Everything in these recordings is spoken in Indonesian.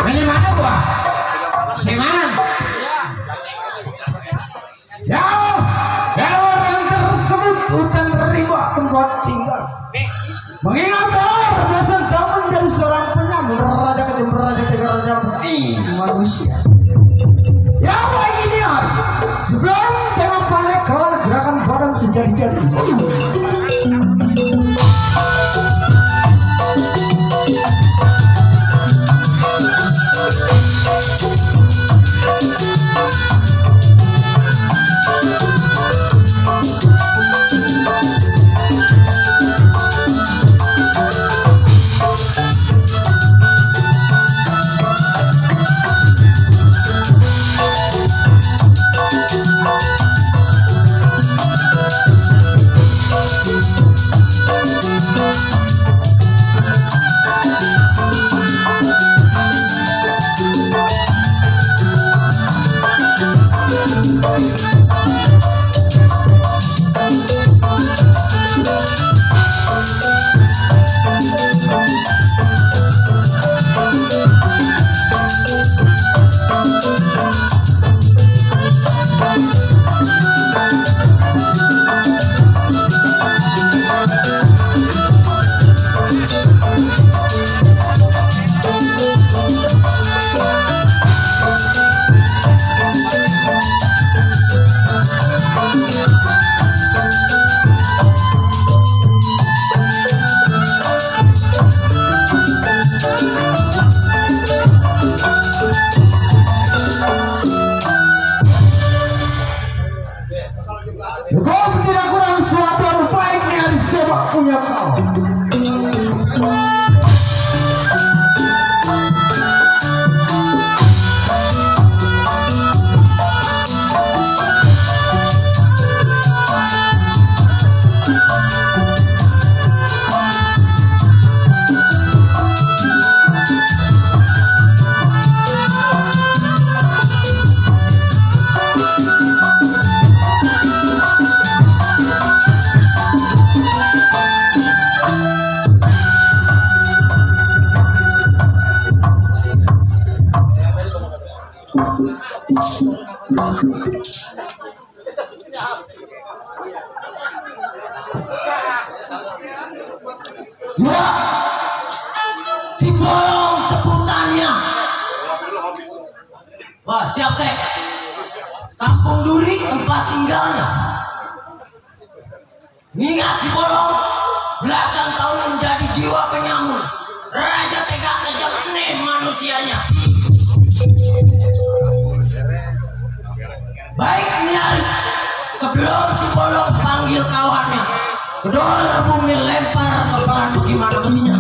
Milih mana gua? Si mana? Ya, orang tersebut hutan rimba tempat tinggal. Mengingat bahwa belasan tahun menjadi seorang penyambut raja kecil raja tiga raja putih manusia. Ya baik ini hari sebelum dengan pandai kawan gerakan badan sejadi-jadi. Kau tidak kurang suatu yang baik yang sepak punya kau. Ya, si bolong sebutannya. Wah, siap teh. Kampung Duri tempat tinggalnya. Ingat si bolong, belasan tahun menjadi jiwa penyamun. Raja tega kejam aneh manusianya. Baik ini hari, sebelum si bolong panggil kawannya, kedua bumi lempar kepala gimana mestinya.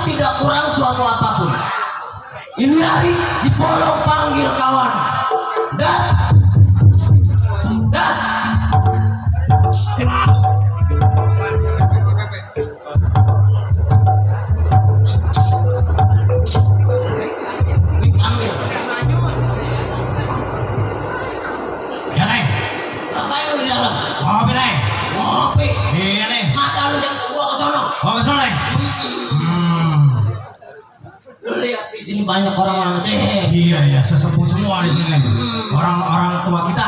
Tidak kurang suatu apapun. Ini hari si bolong panggil kawan. Dan sini banyak orang-orang gede. Iya ya, sesepuh semua di sini. Orang-orang tua kita.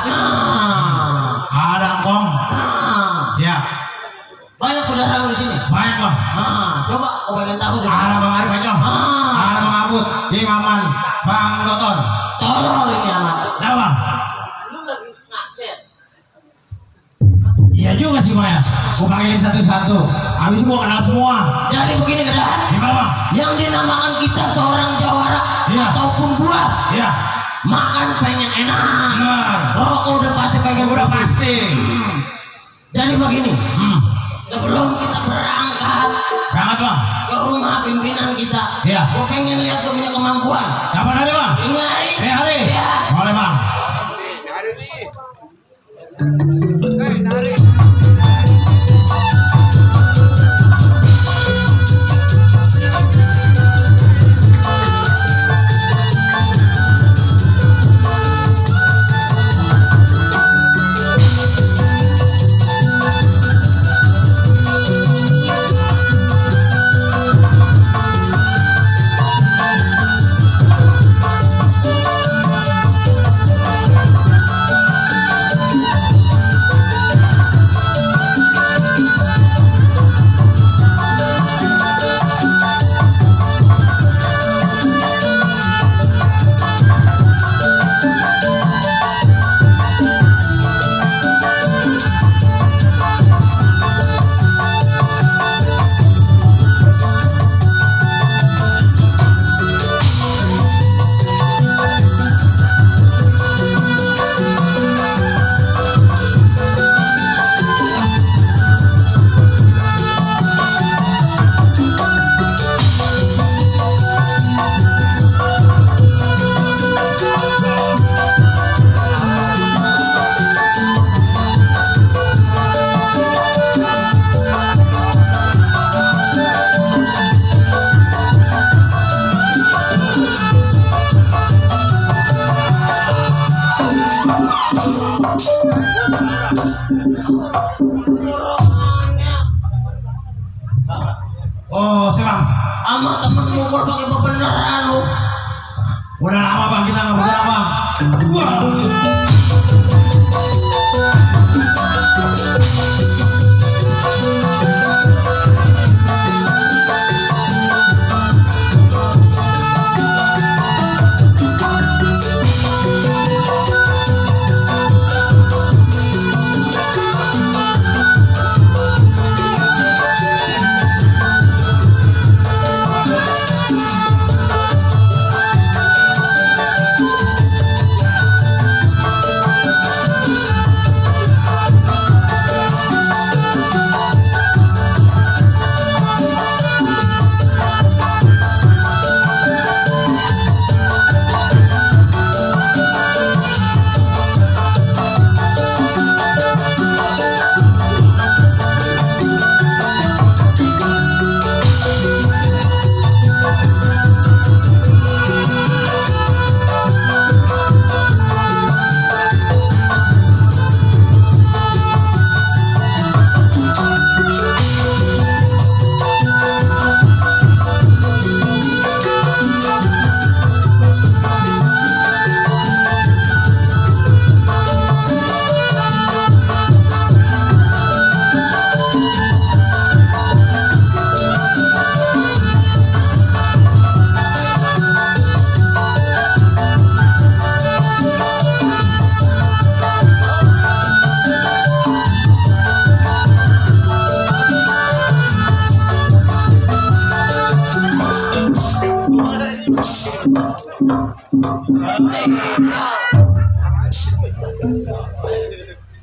Ada Kong. Ya. Banyak saudara di sini. Banyak Bang. Coba kau pengen tahu. Ada Bang Arif Bacong. Ada Bang Abud, Imaman, Bang Doton. Tolong ini anak. Nah Bang. Lu lagi ngaksen. Iya juga sih Bang ya. Gua panggilin satu-satu. Habis gua kenal semua. Jadi begini keadaan. Gimana Bang? Yang dinamakan kita seorang jawara ataupun buas. Iya. Makan pengen enak. Benar. Rokok udah pasti pengen Udah pasti. Jadi begini. Sebelum kita berangkat Bang. ke rumah pimpinan kita, Iya. gue pengen lihat kau punya kemampuan. Kapan hari Bang? Ini hari. Hari. Ya. Boleh Bang. Oh, sih Bang. Sama temen mukul pakai bebeneran lu. Udah lama Bang kita nggak bergerak Bang.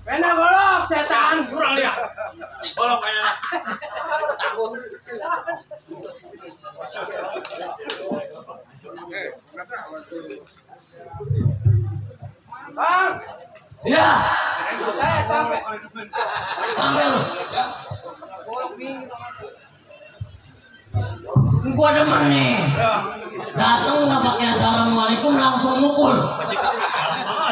Benar bolok setan kurang dia. Bolok kayaknya. Takut. Bang. Iya. Saya sampai lu. Gua demen nih. Datang nggak pakai assalamualaikum langsung mukul.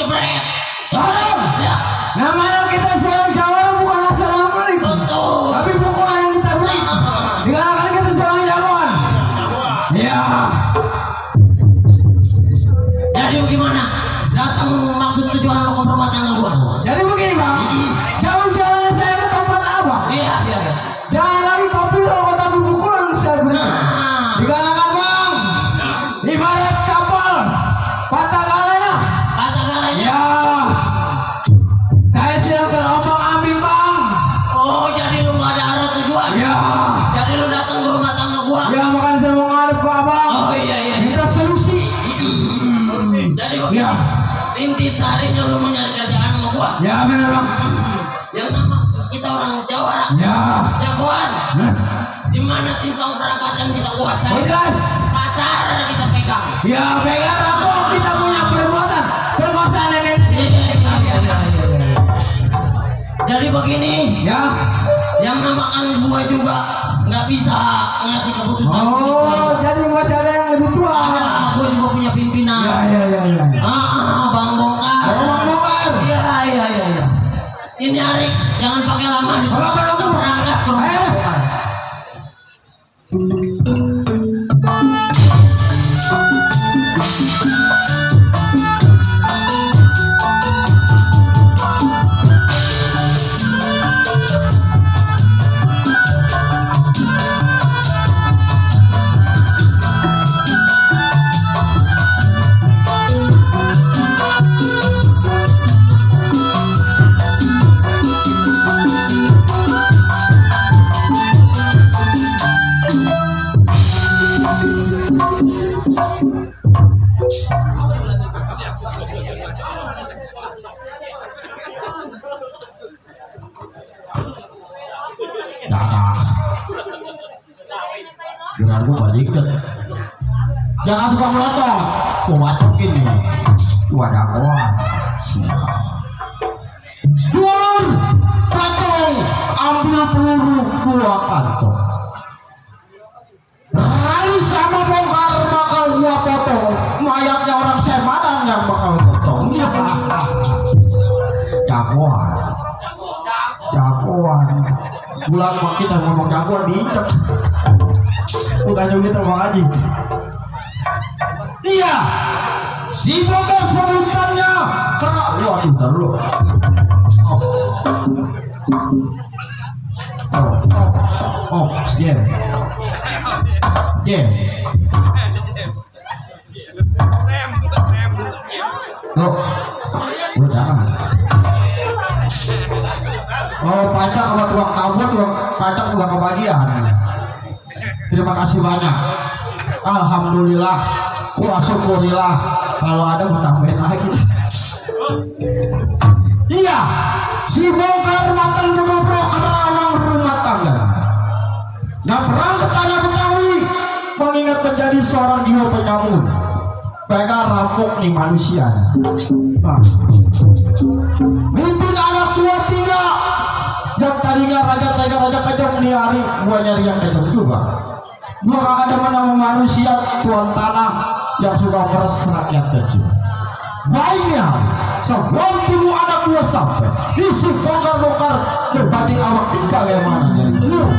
Jebret. Tolong. Ya. Namanya kita seorang Jawa bukan assalamualaikum. Betul. Tapi pukulan yang kita beri. Dikarenakan kita seorang jagoan. Iya. Jadi bagaimana? Datang maksud tujuan lo ke rumah tangga gua. Jadi begini bang, jalan-jalan saya ke tempat abang. Iya. Jangan lagi kopi rokok tapi pukulan saya beri. Dikarenakan bang, ibarat kapal patah galanya. Ya, saya siap terombang ambing bang. Oh, jadi lu nggak ada arah tujuan? Ya. Jadi lu datang ke rumah tangga gua? Ya, makanya saya mau ngadep ke abang. Oh iya. Minta solusi. Jadi begini, Ya. inti seharinya lu mau nyari kerjaan sama gua? Ya benar bang. Yang nama kita orang Jawa, Ya. jagoan. Di mana simpang perapatan kita kuasai? Jelas. Pasar kita pegang. Ya pegang apa kita punya perbuatan perkosaan nenek. Iya. Jadi begini, Ya. yang namakan gua juga nggak bisa ngasih keputusan. Oh, jadi masih ada yang lebih tua. Gua juga punya pimpinan. Ya. Bang Bongkar. Bang Bongkar. Iya. Ini Arik, jangan pakai lama di Kalau apa kita dong? berangkat ke rumah Ayo. Bongkar. Dengan gua balik ke. Jangan suka melotot. Gua batokin nih. Gua dakwah. Tuan, potong, ambil peluru gua kantong. Rali sama Bongkar bakal gua potong. Mayatnya orang Semadan yang bakal potong. Jagoan. Bulan kita ngomong jagoan diinjek. Bukannya gitu Bang Haji. Iya, si Bongkar sebutannya kerak. Waduh, ntar dulu. Yeah. Loh, udah jangan. Pajak sama tukang tabur, pajak juga kebagian. Terima kasih banyak. Alhamdulillah. Wah syukurillah. Kalau ada mau tambahin lagi. Iya, si Bongkar mantan ngegobrok kerawang rumah tangga. Nah perang ke tanah Betawi mengingat menjadi seorang jiwa penyamun. Pegang rampok nih manusia. Mimpin anak 2-3 yang tadinya raja kejam nih hari gua nyari yang kejam juga. Gua gak ada menang manusia tuan tanah yang suka meres rakyat kecil. Baiknya sebelum tubuh anak gua sampai isi bongkar berbagi awak di bagaimana dari dulu.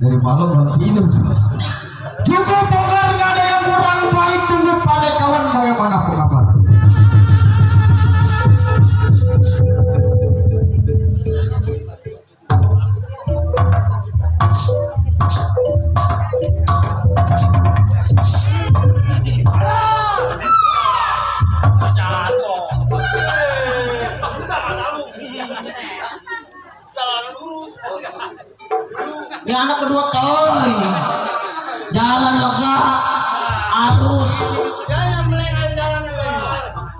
Dari malam belum tidur. Cukup bongkar, nggak ada yang kurang. Baik, tunggu pada kawan bagaimana pengabar. Ini anak kedua tol ini. Jalan lega, halus.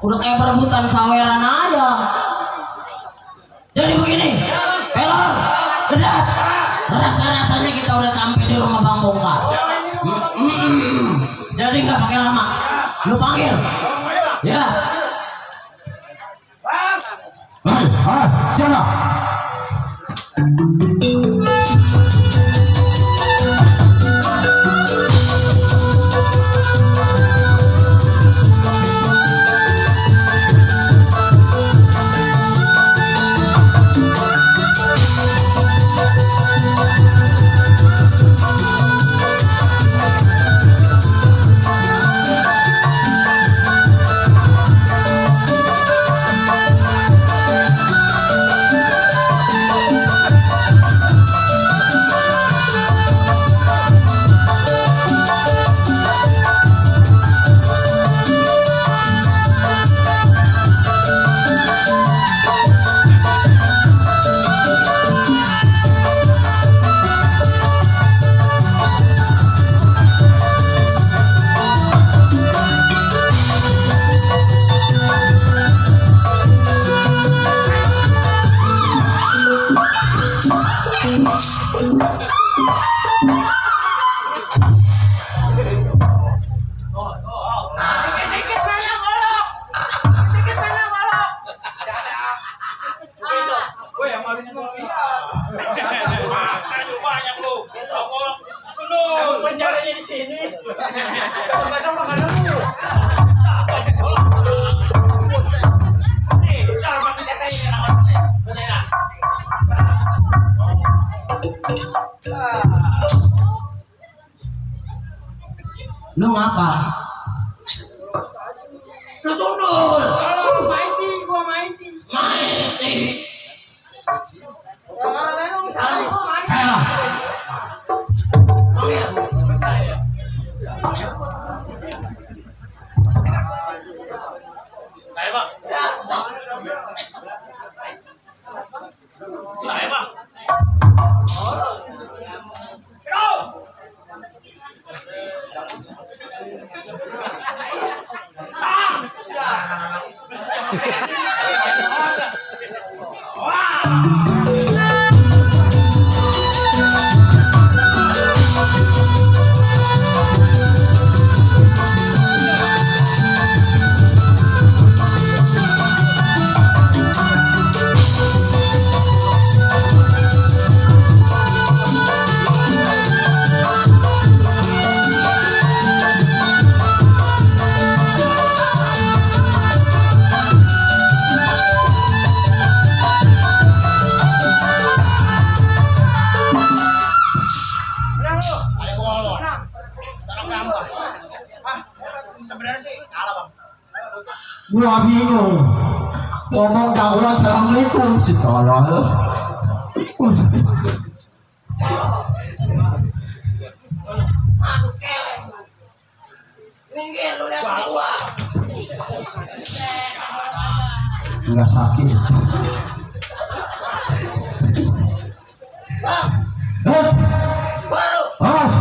Udah kayak berebutan saweran aja. Jadi begini, pelor, gedat. Rasa-rasanya kita udah sampai di rumah Bang Bongkar. Jadi nggak pakai lama. Lu panggil. Ya. Sana. Lu ngapa? Lu sundul. Gua maiti. Maiti. Panggil. Ayo, Bang. Ayo, Bang. Gua bingung. Ngomong daulan assalamualaikum. Citolol. Minggir lu lihat gua. Enggak sakit. Baru. Awas.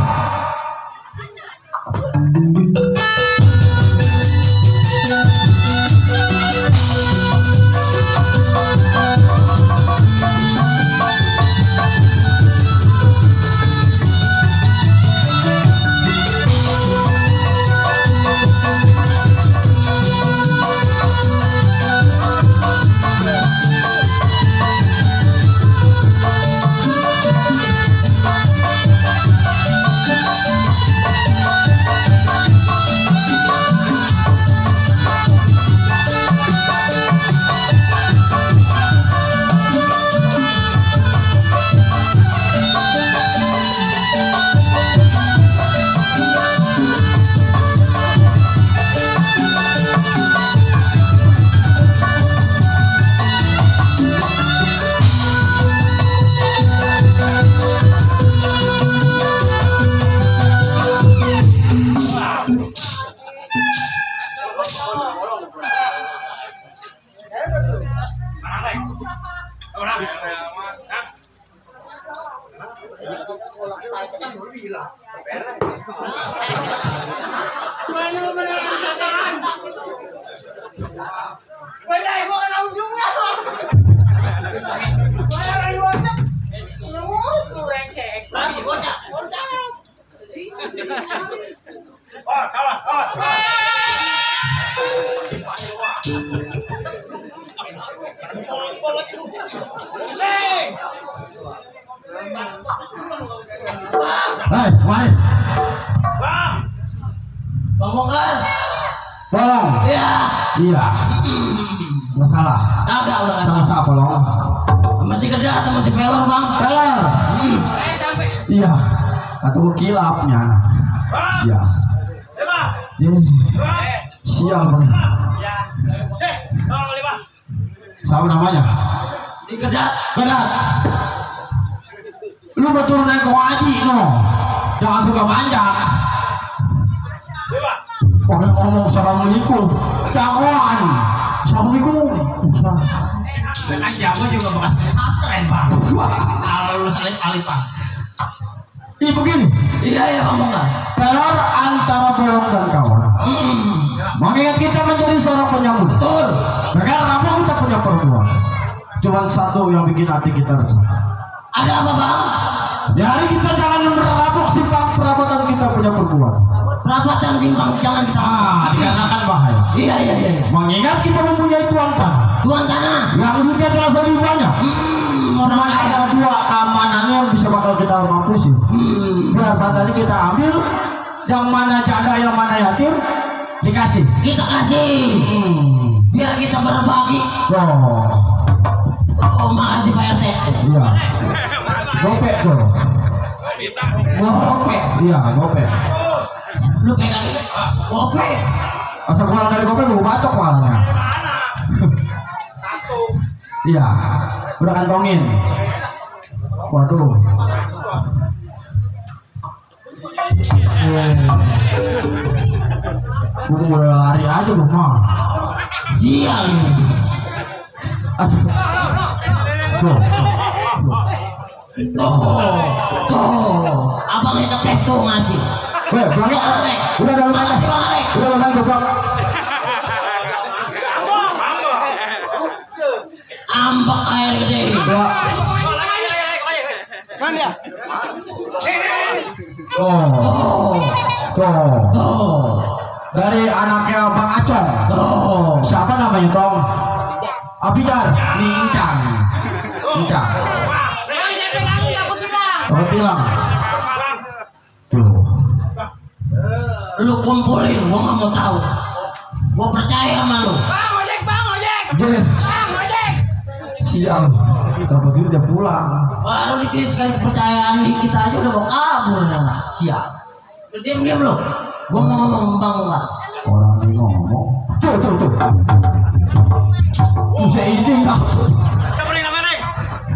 Bener-bener kesadaran. Bajai gua kena ujungnya. Bayaran bocah. Lu rengsek. Lagi bocah. Oh, kawan. Hei, mari. Bang Bongkar. Tolong. Iya. Iya. Masalah. Kagak udah nggak Sama salah. siapa lo? Masih kerja atau masih pelor bang? Pelor. Sampai. Iya. Atau kilapnya. Iya. Sial bang. Siapa namanya? Si Kedat. Kedat. Lu betul naik kau aji no. Jangan suka manjat. Orang ngomong assalamualaikum. Jangan. Assalamualaikum. Dengan jago juga bekas pesantren, Bang. Kalau lulus alif-alifan. Ih begini. Iya ya Bang Bongkar. Pelor antara bolong dan kawan. Mengingat kita menjadi seorang penyambut. Betul. Karena apa kita punya perempuan? Cuman satu yang bikin hati kita resah. Ada apa bang? Jadi kita jangan merabuk simpang perabatan kita punya perempuan. Perabatan simpang jangan kita. Dikarenakan bahaya. Iya. Mengingat kita mempunyai tuan tanah. Tuan tanah. Yang duitnya jelas lebih banyak. Orang Cuman ada dua keamanannya yang bisa bakal kita mampusin. Biar tadi kita ambil yang mana janda yang mana yatim dikasih. Kita kasih. Biar kita berbagi. Oh makasih Pak RT. Iya. Gopek tuh. Oke. Iya, gopek. Lu pegang ini. Oke. Asal pulang dari gopek gue batok walanya. Iya. Udah kantongin. Waduh. Gue mulai lari aja lu mah. Sial ini. Aduh. Tuh. Abang itu tek tuh ngasih. Weh, pulang ya. Udah lumayan. Makasih Bang Ale. Udah lumayan gue pulang. Ambak air gede. Ya. Mana? Tuh. Tuh. Tuh. Dari anaknya Bang Acong. Tuh. Siapa namanya Tong? Abidar. Nih Incang. Incang. Bang, saya pegangin takut hilang. Takut hilang. Tuh. Lu kumpulin, gua nggak mau tahu. Gua percaya sama lu. Bang, ojek, Bang, ojek. Jadi Bang, ojek. sial. Dapat duit udah pulang. Baru dikit sekali kepercayaan di kita aja udah mau kabur nah. Siap. Diam lu. Gua mau ngomong Bang Bongkar. Orang ini ngomong. Tuh. Bisa izin nggak?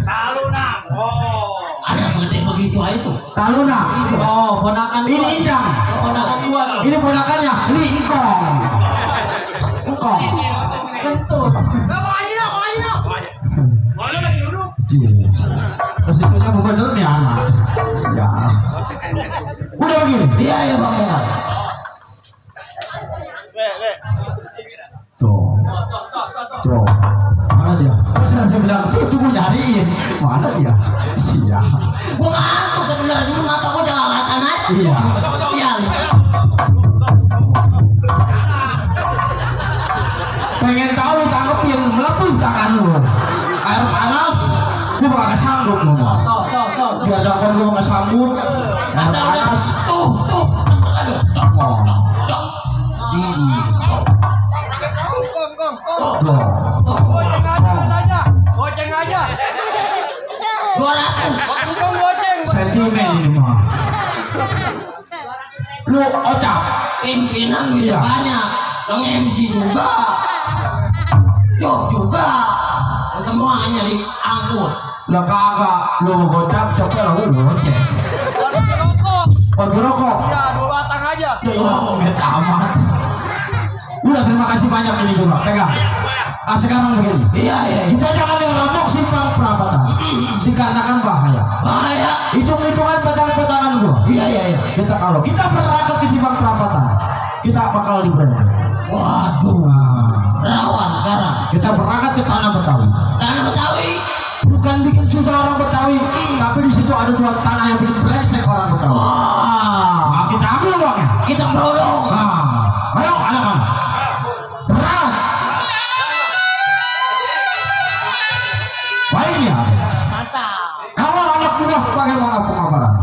Saluna. Oh. Ada segede begitu aja tuh. Taluna. Oh, ponakan Ini Incang. Ponakan gua. Ini ponakannya. Ini Ingkong. Ingkong. Kentut. Kok aja dong. Mana lagi duduk? Cil. Terus itunya gubernur nih anak. Ya. Udah begini. Iya ya Bang Bongkar. Tuh. Mana dia? Saya bilang tuh gue nyariin. Mana dia? Sial. Gua ngantuk sebenarnya cuma mata gua jangan latan aja. Iya. Sial. Pengen tahu tanggepin melepuh tangan lu. Air panas, gue gak sanggup lu mah. Diajakkan gue gak sanggup. Air panas. Tuh. Aduh. Tuh. Goceng aja. 200. Bukan goceng. Sentimen ini mah. Lu ocap. Pimpinan bisa Iya. banyak. Yang MC juga. Jok juga. Semuanya diangkut. Lah kagak. Lu gocap coba lah lu gocek. Waduh, rokok. Waduh rokok. Ya, 2 batang aja. Ya ilah, nget amat. Udah terima kasih banyak ini juga. Pegang. sekarang begini. Iya. Kita jangan ngerampok simpang perapatan. Dikarenakan bahaya. Bahaya. Hitung-hitungan petang-petangan gua. Iya. Kalau kita berangkat ke simpang perapatan, kita bakal diberangkat. Waduh. Rawan sekarang. Kita berangkat ke Tanah Betawi. Tanah Betawi. Bukan bikin susah orang Betawi, tapi di situ ada tuan tanah yang bikin brengsek orang Betawi. Nah, kita ambil uangnya. Kita berodong. Nah, ayo anak-anak. Berangkat. Baik ya. Mantap. Kalau anak buah bagaimana pengabaran?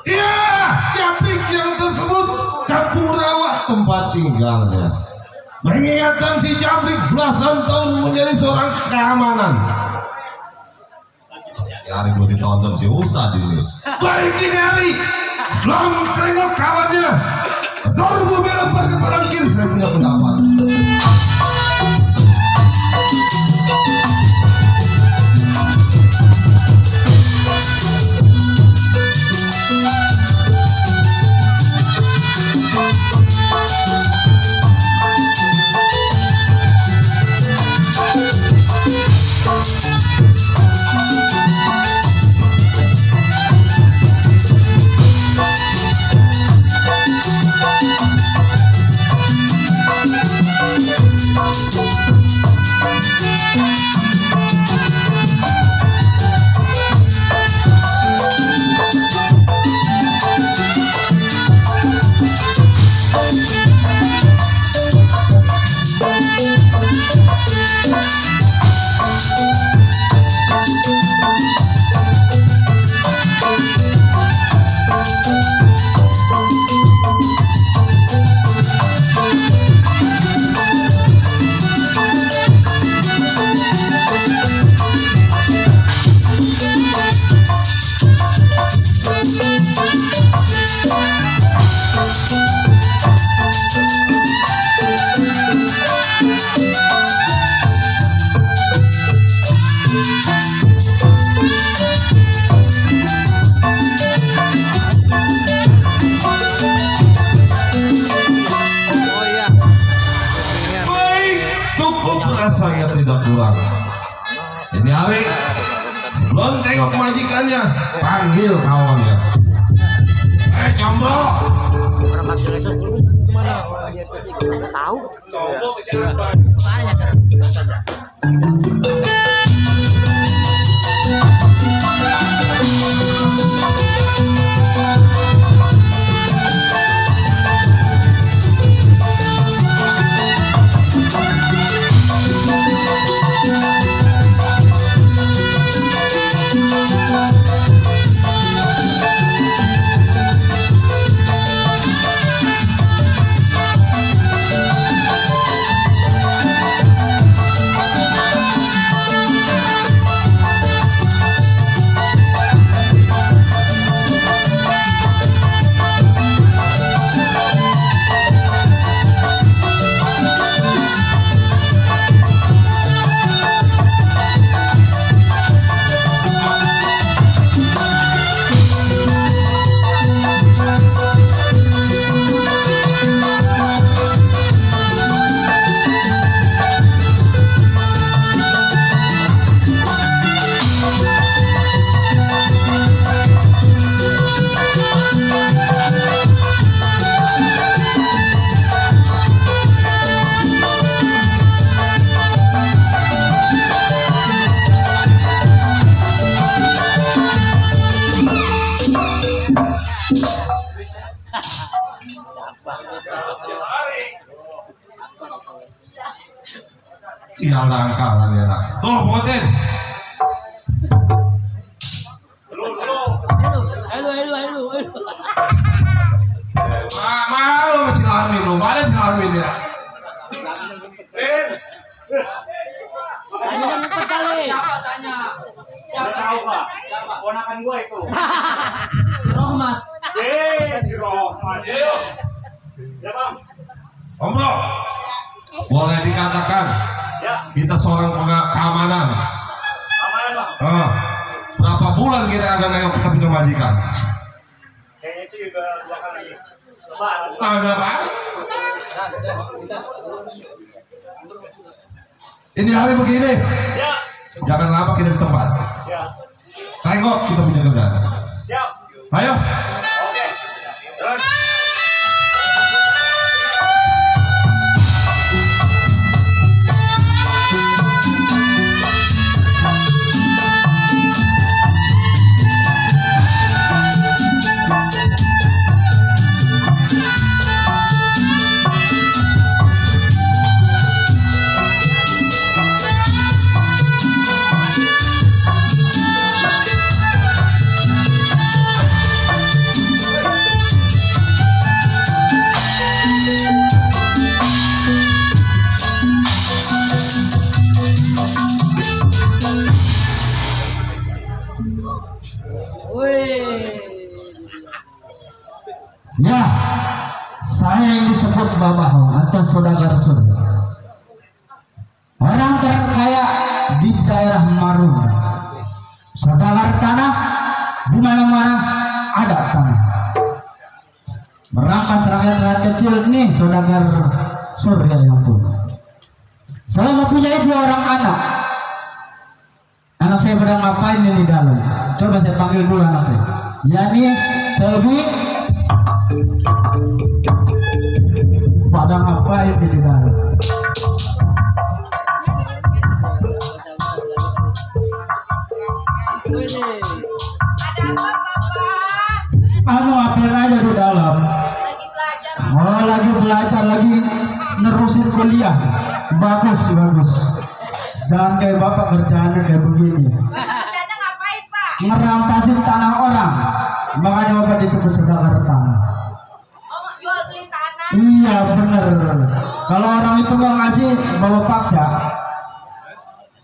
Iya, Japrik yang tersebut kampung rawa tempat tinggalnya. Mengingatkan si Japrik belasan tahun menjadi seorang keamanan. Hari gue ditonton si Ustad ini. Baik ini hari, sebelum tengok kawannya, baru gue belok ke kanan kiri, saya punya pendapat. Rasanya tidak kurang. Ini hari sebelum tengok majikannya, panggil kawannya. Combo. Orang vaksinasi dulu kemana? Dia tahu. Mana ya? Sial dangkalan ya nak. Tuh, Potin. Malu si Lamin lu, mana si Lamin ya? Siapa tanya? Siapa tahu Pak? Ponakan gue itu. Rohmat. Si Rohmat. Ya Bang. Om Bro, boleh dikatakan kita seorang keamanan. Amanan Bang. Berapa bulan kita akan nengok kita punya majikan? Kayaknya sih juga 2 kali. Lebaran. Agak apa? Ini hari begini. Ya. Jangan lama kita di tempat. Ya. Tengok kita punya kerjaan. Siap. Ayo. Oke. Jalan. Ya, saya yang disebut Babaho atau Saudagar Surga. Orang terkaya di daerah Marun. Saudagar tanah, di mana-mana ada tanah. Merampas rakyat-rakyat kecil nih, Saudagar Surga yang punya. Saya mempunyai 2 orang anak. Anak saya pada ngapain ini di dalam? Coba saya panggil dulu anak saya. Yani Selvi. Pada ngapain di dalam? Anu ngapain aja di dalam? Lagi belajar. Oh, lagi belajar, lagi nerusin kuliah. Bagus, bagus. Jangan kayak bapak kerjaannya kayak begini. Kerjanya ngapain, Pak? Ngerampasin tanah orang. Makanya bapak disebut Saudagar tanah. Oh, jual beli tanah. Iya bener. Kalau orang itu nggak ngasih, bawa paksa.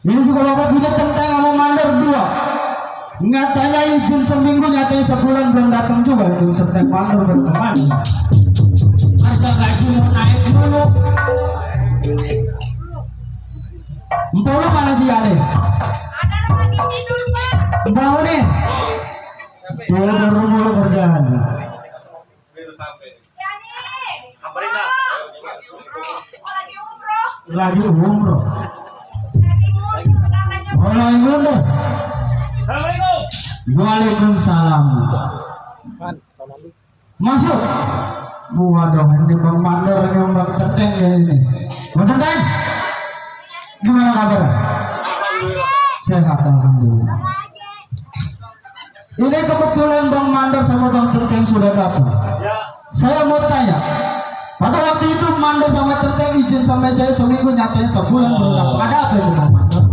Ini juga bapak punya centeng sama mandor 2. Nyatanya izin seminggu, nyatanya sebulan belum datang juga itu centeng mandor berteman. Harga gaji mau naik dulu. Empolo mana sih Ale? Ada lagi tidur, Pak. Empolo nih. Baru mulu kerjaan. Yani. Kabarin lah. Oh, lagi umroh. Lagi umroh. Lagi ngundur katanya. Oh, lagi umroh. Assalamualaikum. Waalaikumsalam. Masuk. Waduh, ini Bang Mandor, ini Bang Centeng ya ini. Bang Centeng, gimana kabar? Sehat, alhamdulillah. Ini kebetulan Bang Mandor sama Bang Centeng sudah datang. Ya. Saya mau tanya, pada waktu itu Mandor sama Centeng izin sampai saya seminggu, nyatanya sebulan belum datang. Ada apa itu Bang Mandor?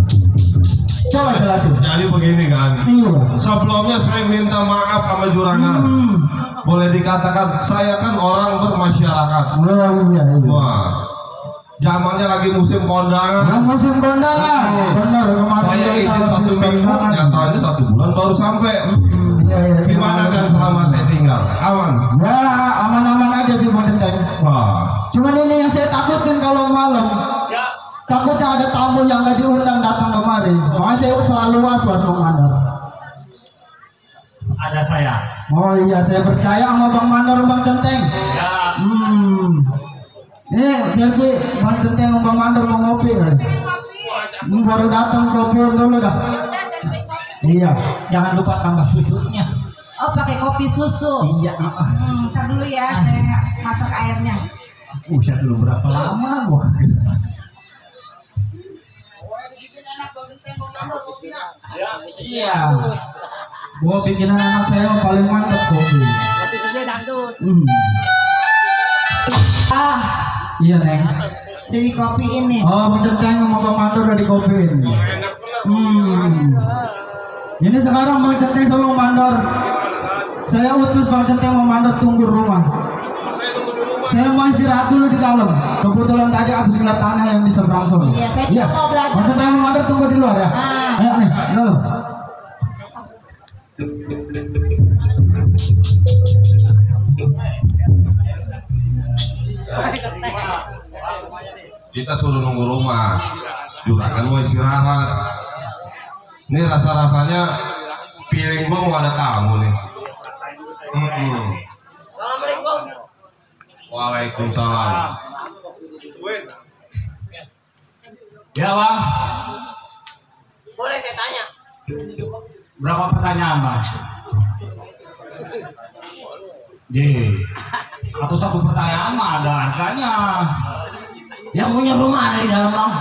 Coba jelasin. Jadi begini kan. Iya. Sebelumnya saya minta maaf sama juragan. Boleh dikatakan saya kan orang bermasyarakat. Oh iya, iya. Wah, zamannya lagi musim kondangan. Nah, musim kondangan. Benar, kemarin Saya izin 1 minggu, nyatanya 1 bulan baru sampai. Iya, iya. Gimana kan selama saya tinggal? Aman? Ya, aman-aman aja sih Bang Centeng. Wah, Cuman ini yang saya takutin kalau malam. Ya. Takutnya ada tamu yang gak diundang datang kemari. Makanya saya selalu was-was Bang Mandor. Ada saya. Oh iya, saya percaya sama Bang Mandor, Bang Centeng. Ya. Ini selfie Bang Centeng sama Bang Mandor mau ngopi kali. Baru datang kopi dulu dah. Udah, saya beli kopi. Iya. Jangan lupa tambah susunya. Oh, pakai kopi susu. Iya. Ntar dulu ya, saya masak airnya. Usia dulu berapa lama gua? Iya. Gua bikinan anak saya paling mantap kopi. Kopi susu dangdut. Iya Neng. Dari kopi ini. Oh, mencenteng sama Bang Mandor dari kopi ini. Ini sekarang Bang Centeng sama Bang Mandor. Saya utus Bang Centeng sama Mandor tunggu rumah. Saya mau istirahat dulu di dalam. Kebetulan tadi habis ngeliat tanah yang di seberang sana. Iya, saya juga mau belajar. Bang Centeng sama Mandor tunggu di luar ya. Ayo nih, di dalam. Kita suruh nunggu rumah. Juragan mau istirahat. Ini rasa-rasanya feeling gua mau ada tamu nih. Assalamualaikum. Waalaikumsalam. Ya bang, Boleh saya tanya? berapa pertanyaan bang? Atau satu pertanyaan mah ada harganya. Yang punya rumah ada di dalam bang?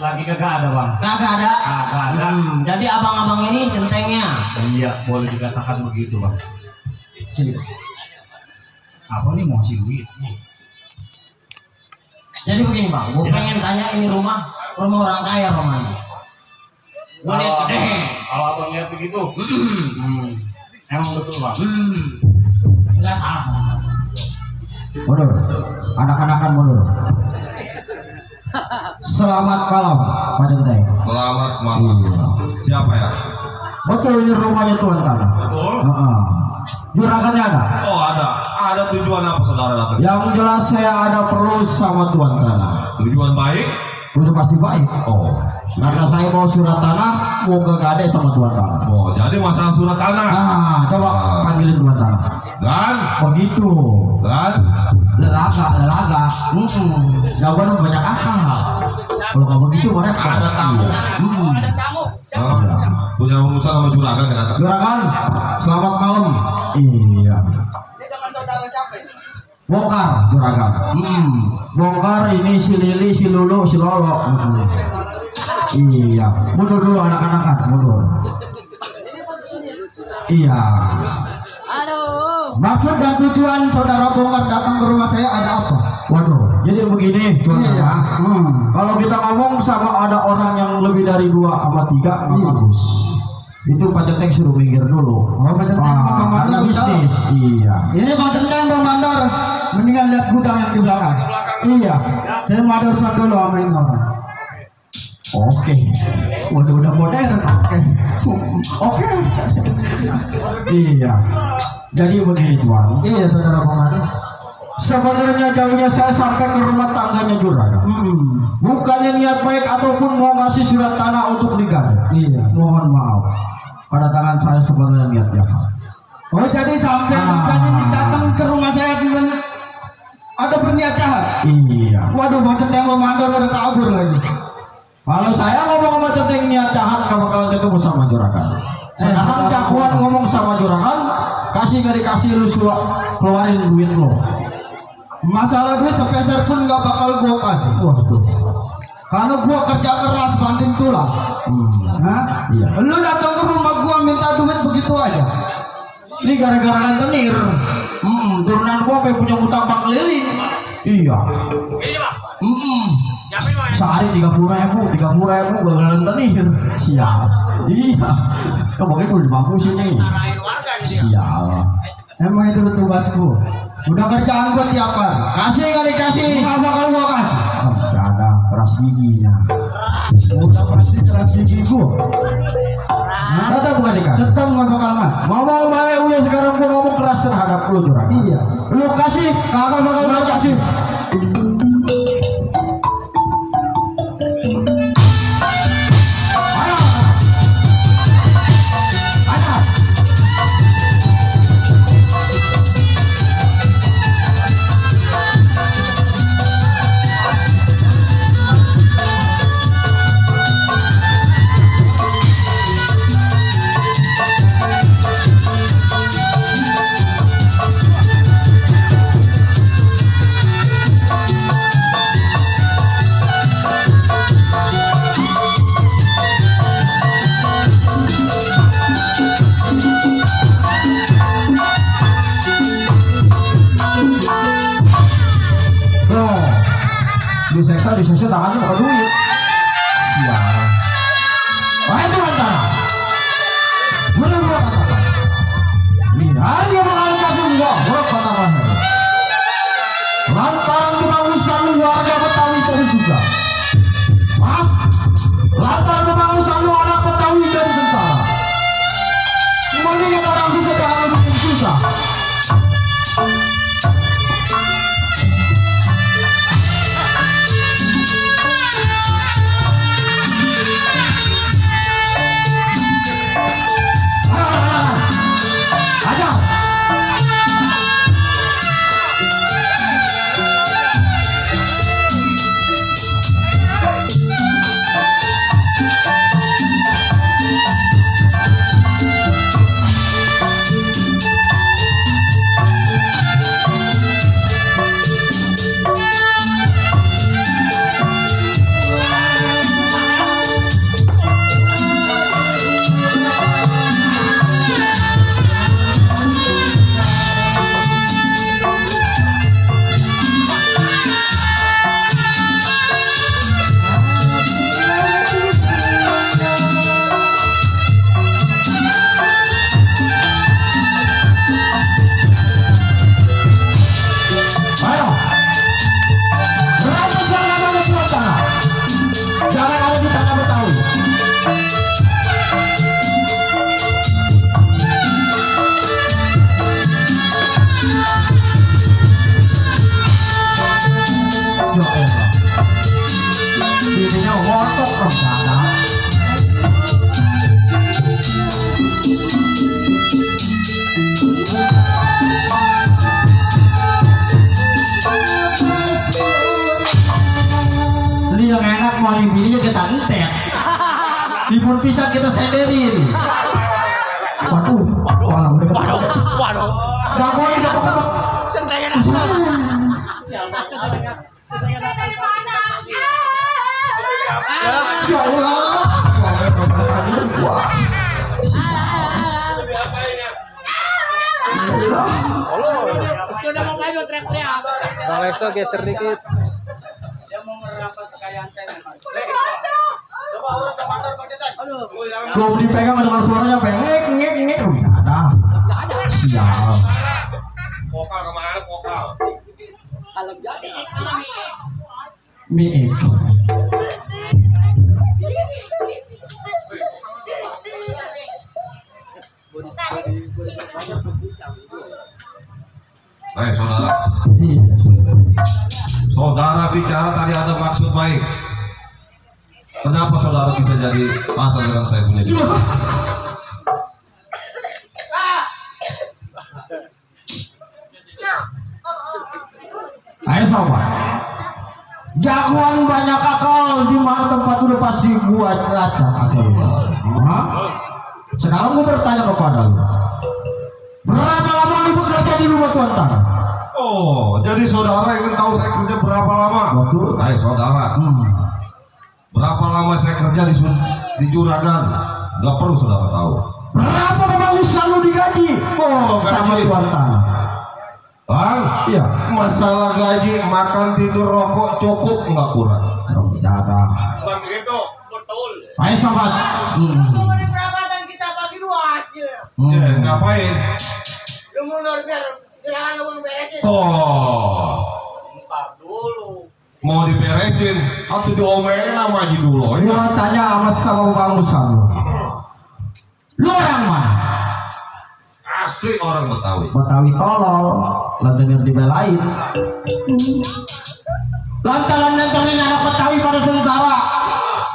Lagi kagak ada bang. Kagak ada. Kagak ada. Jadi abang-abang ini centengnya. Iya, boleh dikatakan begitu bang. Apa nih mau si duit? Jadi begini bang, gue pengen tanya ini rumah orang kaya rumahnya. Gue lihat gede. Kalau abang lihat begitu, emang betul bang. Nggak salah. Mundur, anak-anakan mundur. Selamat malam, Pak Centeng. Selamat malam. Siapa ya? Betul ini rumahnya Tuan Tanah. Betul. Juragannya ada. Oh ada. Ada tujuan apa saudara datang? Yang jelas saya ada perlu sama Tuan Tanah. Tujuan baik? Udah pasti baik. Oh. Karena saya mau surat tanah, mau gade sama Tuan Tanah. Oh, jadi masalah surat tanah. Coba panggilin Tuan Tanah. Dan Begitu. Lelaga. Jawaban banyak akal. Kalau kamu begitu mereka ada tamu. Punya urusan sama juragan ya kata. Juragan, selamat malam. Iya. Ini dengan saudara siapa ini? Bongkar, juragan. Bongkar ini si Lili, si Lulu, si Lolo. Iya. Mundur dulu anak-anak, mundur. Iya. Aduh. Maksud dan tujuan saudara Bongkar datang ke rumah saya ada apa? Waduh, jadi begini, iya. Kalau kita ngomong sama ada orang yang lebih dari 2 sama 3, nggak bagus. Itu Pak Centeng suruh minggir dulu. Oh, Pak Centeng, Bang Mandor bisnis. Iya. Ini Pak Centeng, Bang Mandor. Mendingan lihat gudang yang di belakang. Iya. Saya mau ada urusan dulu sama ini orang. Oke. Waduh, udah modern. Oke. Iya. Jadi begini Tuan. Iya, saudara Bang Mandor. Sebenarnya jauhnya saya sampai ke rumah tangganya juragan. Bukannya niat baik ataupun mau ngasih surat tanah untuk digade. Iya. Mohon maaf. Pada tangan saya sebenarnya niat jahat. Oh, jadi sampai bukannya datang ke rumah saya dengan ada berniat jahat. Iya. Waduh, Bang Centeng Bang Mandor udah kabur lagi. Kalau saya ngomong sama Centeng niat jahat, gak bakalan ketemu sama juragan. Sekarang jagoan ngomong sama juragan, kasih gak dikasih lu suruh keluarin duit lo. Masalah duit sepeser pun gak bakal gua kasih. Waduh. Karena gua kerja keras banting tulang. Hah? Iya. Lu datang ke rumah gua minta duit begitu aja. Ini gara-gara rentenir. Turunan gua sampai punya utang Bang keliling. Iya. Sehari 30.000 gagal rentenir. Siap. Iya. Pokoknya udah mampu sini. Siap. Emang itu tugasku. Udah kerjaan gua tiap hari. Kasih kali kasih. Nggak bakal gua kasih. Nggak ada keras giginya. Udah pasti keras gigi gua. Tetap bukan dikasih. Tetap nggak bakal mas. Ngomong baik udah sekarang gua ngomong keras terhadap lu juragan. Iya. Lu kasih, kagak bakal gua kasih. duit. Sial. Wahai Tuhan, benar gua katakan. Ini hari yang bakal kasih gua katakan. Lantaran kebagusan warga Betawi jadi susah. Mas, lantaran kebagusan anak Betawi jadi sengsara. Mengingat orang susah jangan bikin susah. Dipun pisah kita senderin. Waduh, malah udah Waduh. gak mau ini gak apa-apa. Centengnya Ya Allah. Udah mau kayak dua teriak-teriak. Bang Leso geser dikit. Dia mau merampas kekayaan saya. Coba urus ke motor Pak Cetan. Belum dipegang dengan suaranya ngek ngek ngek. Oh, nggak ada. Sial. Vokal kemana vokal? Kalau jadi Mie. Saudara. Iya. Saudara bicara tadi ada maksud baik. Kenapa saudara bisa jadi pasal dengan saya punya juga? Ayo sobat. Jagoan banyak akal di mana tempat udah pasti gua raca asalnya. Sekarang gua bertanya kepada lu. Berapa lama lu bekerja di rumah Tuan Tanah? Oh, jadi saudara ingin tahu saya kerja berapa lama? Betul. Hai saudara. Berapa lama saya kerja di Juragan? Gak perlu saudara tahu. Berapa pembangunan lu digaji? Oh, sama gaji. Tuan Tanah. Bang, Iya. masalah gaji, makan, tidur, rokok cukup nggak kurang? Jarang. Bang begitu. Ayo sobat. di perabatan kita bagi dua hasil. Ya, ngapain? Lu mundur biar jangan lu beresin. Oh, mau diberesin atau diomelin sama Haji dulu? Gua tanya sama pembangunan lu. Lu orang mana? Asli orang Betawi. Betawi tolol, lantaran dibelain. Lantaran nganterin anak Betawi pada sengsara.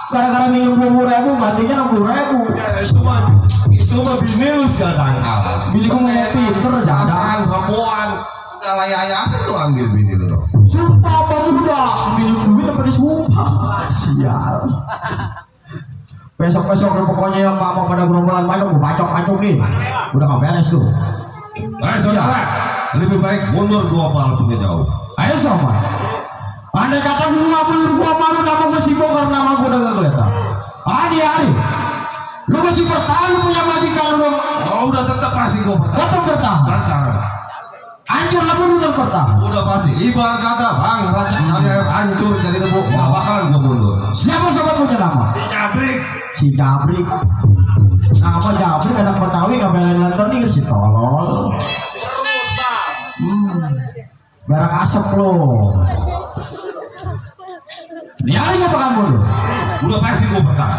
Gara-gara minum 20.000, matinya 60.000. Ya, itu mah bini lu sih dangkal. Bini gua mau pinter Jangan jangan. perempuan. Galaya-yayasan lu ambil bini lu dong. Sumpah pemuda, minum duit pakai sumpah. Sial. Besok-besok pokoknya yang mama pada gerombolan banyak gua bacok-bacokin. Udah gak beres tuh. Nah, saudara, lebih baik mundur 2 pal punya jauh. Ayo sobat. Andai kata gua mundur gua malu nama gua sibuk karena nama gua udah gak kelihatan. Hari-hari lu masih bertahan, lu punya majikan lu. Oh, udah tetap pasti gua bertahan. Tetap bertahan. Bertahan. Hancur lah mundur pertama. Udah pasti. Ibarat kata bang, raja kali air hancur jadi debu. Nggak bakalan gue mundur. Siapa sobat punya nama? Jabrik. Si Jabrik. Apa Jabrik anak Betawi nggak belain London si tolol. Berak asap lo. Nyari nggak bakal mundur. Udah pasti gue pertama.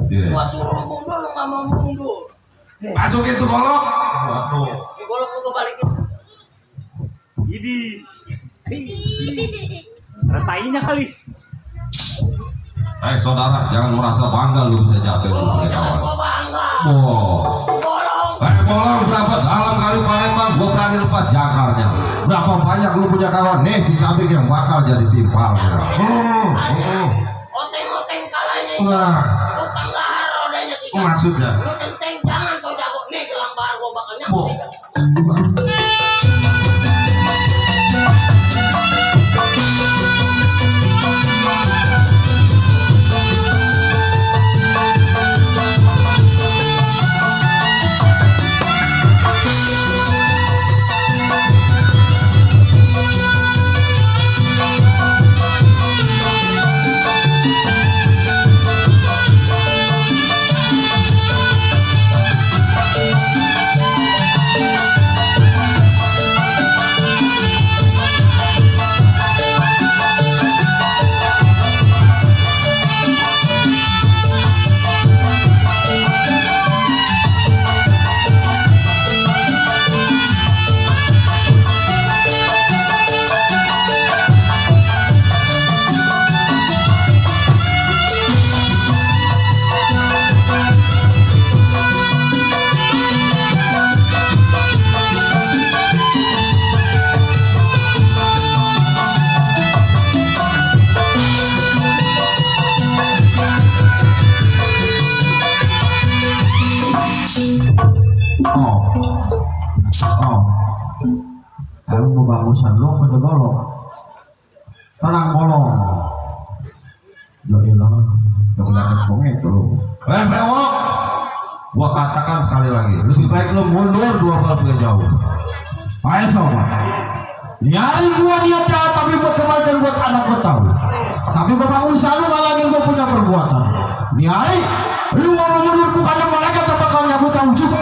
Gua suruh mundur lu nggak mau mundur. Masukin tuh golok. Waduh. Di golok lu gua balikin. Idi. Retainya kali. Saudara, jangan merasa bangga lu bisa jatuh Oh, pakai jangan kawan. gua bangga. Oh. Bolong. Bolong berapa dalam kali Palembang, gue berani lepas jangkarnya. Berapa banyak lu punya kawan? Nih si Cabik yang bakal jadi timpalnya. Oteng-oteng kalahnya itu. Nah. Tukang gahar rodanya 3. Maksudnya? Lu tenteng jangan kau jago. Nih gelang bahar gua bakal Oh. nyambut. Kalau mau bagusan lu pada bolong. Tenang bolong. Ya ilah, jangan bongek lu. Bewok. Gua katakan sekali lagi, lebih baik lu mundur 2 kali jauh. Ayo sobat. Nyari gua niat jahat tapi buat kebaikan buat anak Betawi. Tapi bapak usaha lu gak lagi gua punya perbuatan. Nyari, lu mau mundurku karena mereka tak bakal nyabut tahu juga.